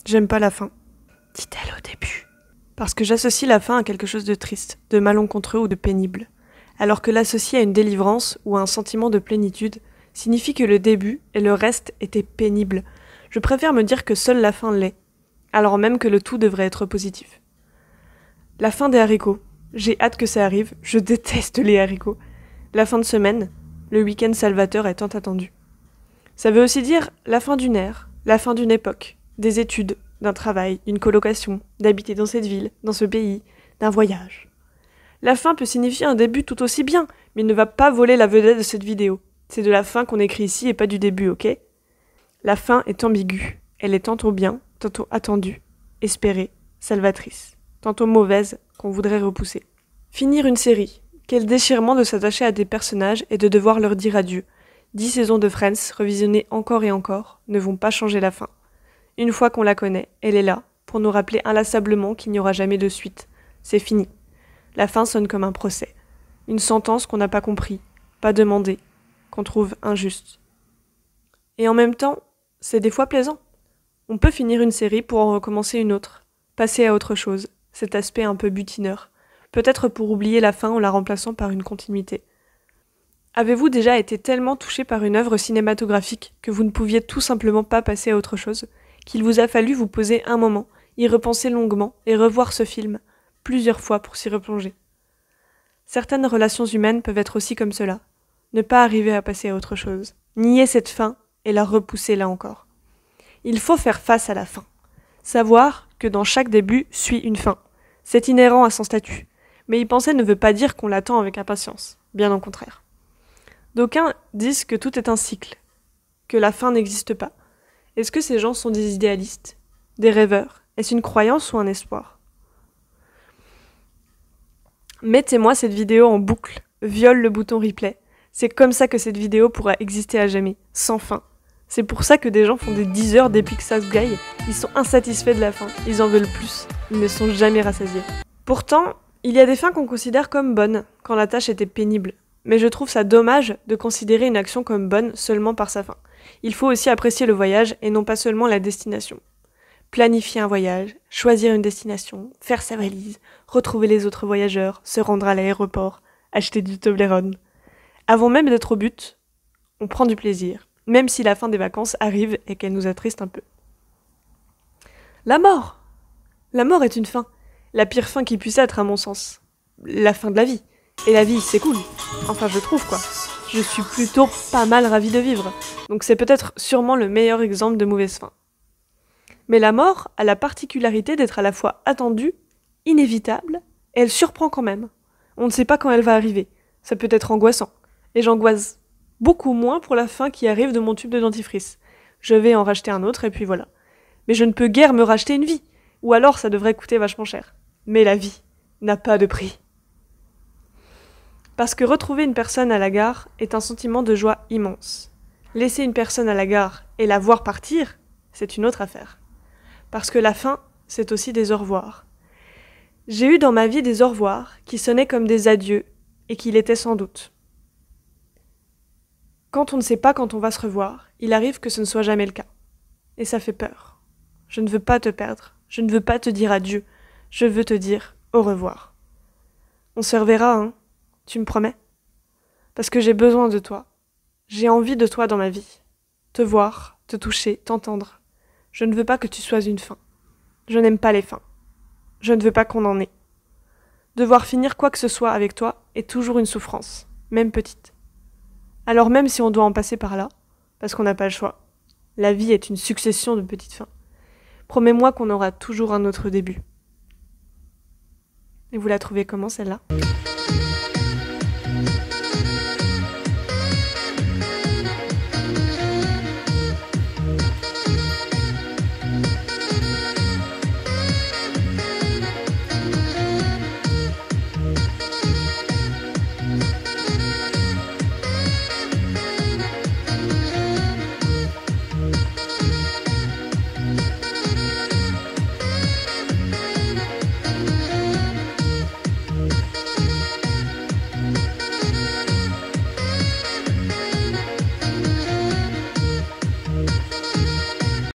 J'aime pas la fin, dit-elle au début. Parce que j'associe la fin à quelque chose de triste, de malencontreux ou de pénible. Alors que l'associer à une délivrance ou à un sentiment de plénitude signifie que le début et le reste étaient pénibles. Je préfère me dire que seule la fin l'est, alors même que le tout devrait être positif. La fin des haricots. J'ai hâte que ça arrive, je déteste les haricots. La fin de semaine, le week-end salvateur est tant attendu. Ça veut aussi dire la fin d'une ère, la fin d'une époque, des études, d'un travail, d'une colocation, d'habiter dans cette ville, dans ce pays, d'un voyage. La fin peut signifier un début tout aussi bien, mais il ne va pas voler la vedette de cette vidéo. C'est de la fin qu'on écrit ici et pas du début, ok ? La fin est ambiguë. Elle est tantôt bien, tantôt attendue, espérée, salvatrice, tantôt mauvaise, qu'on voudrait repousser. Finir une série. Quel déchirement de s'attacher à des personnages et de devoir leur dire adieu. 10 saisons de Friends, revisionnées encore et encore, ne vont pas changer la fin. Une fois qu'on la connaît, elle est là, pour nous rappeler inlassablement qu'il n'y aura jamais de suite. C'est fini. La fin sonne comme un procès. Une sentence qu'on n'a pas compris, pas demandé, qu'on trouve injuste. Et en même temps, c'est des fois plaisant. On peut finir une série pour en recommencer une autre, passer à autre chose, cet aspect un peu butineur, peut-être pour oublier la fin en la remplaçant par une continuité. Avez-vous déjà été tellement touché par une œuvre cinématographique que vous ne pouviez tout simplement pas passer à autre chose, qu'il vous a fallu vous poser un moment, y repenser longuement et revoir ce film, plusieurs fois pour s'y replonger? Certaines relations humaines peuvent être aussi comme cela, ne pas arriver à passer à autre chose, nier cette fin et la repousser là encore. Il faut faire face à la fin. Savoir que dans chaque début suit une fin. C'est inhérent à son statut. Mais y penser ne veut pas dire qu'on l'attend avec impatience. Bien au contraire. D'aucuns disent que tout est un cycle, que la fin n'existe pas. Est-ce que ces gens sont des idéalistes, des rêveurs? Est-ce une croyance ou un espoir? Mettez-moi cette vidéo en boucle, viole le bouton replay. C'est comme ça que cette vidéo pourra exister à jamais, sans fin. C'est pour ça que des gens font des 10 heures d'Epic Sass Guy, ils sont insatisfaits de la fin, ils en veulent plus, ils ne sont jamais rassasiés. Pourtant, il y a des fins qu'on considère comme bonnes, quand la tâche était pénible. Mais je trouve ça dommage de considérer une action comme bonne seulement par sa fin. Il faut aussi apprécier le voyage et non pas seulement la destination. Planifier un voyage, choisir une destination, faire sa valise, retrouver les autres voyageurs, se rendre à l'aéroport, acheter du Toblerone. Avant même d'être au but, on prend du plaisir, même si la fin des vacances arrive et qu'elle nous attriste un peu. La mort! La mort est une fin. La pire fin qui puisse être, à mon sens. La fin de la vie. Et la vie, c'est cool. Enfin, je trouve, quoi. Je suis plutôt pas mal ravie de vivre. Donc c'est peut-être sûrement le meilleur exemple de mauvaise fin. Mais la mort a la particularité d'être à la fois attendue, inévitable, et elle surprend quand même. On ne sait pas quand elle va arriver. Ça peut être angoissant. Et j'angoisse beaucoup moins pour la fin qui arrive de mon tube de dentifrice. Je vais en racheter un autre et puis voilà. Mais je ne peux guère me racheter une vie. Ou alors ça devrait coûter vachement cher. Mais la vie n'a pas de prix. Parce que retrouver une personne à la gare est un sentiment de joie immense. Laisser une personne à la gare et la voir partir, c'est une autre affaire. Parce que la fin, c'est aussi des au revoir. J'ai eu dans ma vie des au revoir qui sonnaient comme des adieux et qui l'étaient sans doute. Quand on ne sait pas quand on va se revoir, il arrive que ce ne soit jamais le cas. Et ça fait peur. Je ne veux pas te perdre. Je ne veux pas te dire adieu. Je veux te dire au revoir. On se reverra, hein? Tu me promets? Parce que j'ai besoin de toi. J'ai envie de toi dans ma vie. Te voir, te toucher, t'entendre. Je ne veux pas que tu sois une fin. Je n'aime pas les fins. Je ne veux pas qu'on en ait. Devoir finir quoi que ce soit avec toi est toujours une souffrance, même petite. Alors même si on doit en passer par là, parce qu'on n'a pas le choix, la vie est une succession de petites fins. Promets-moi qu'on aura toujours un autre début. Et vous la trouvez comment celle-là ?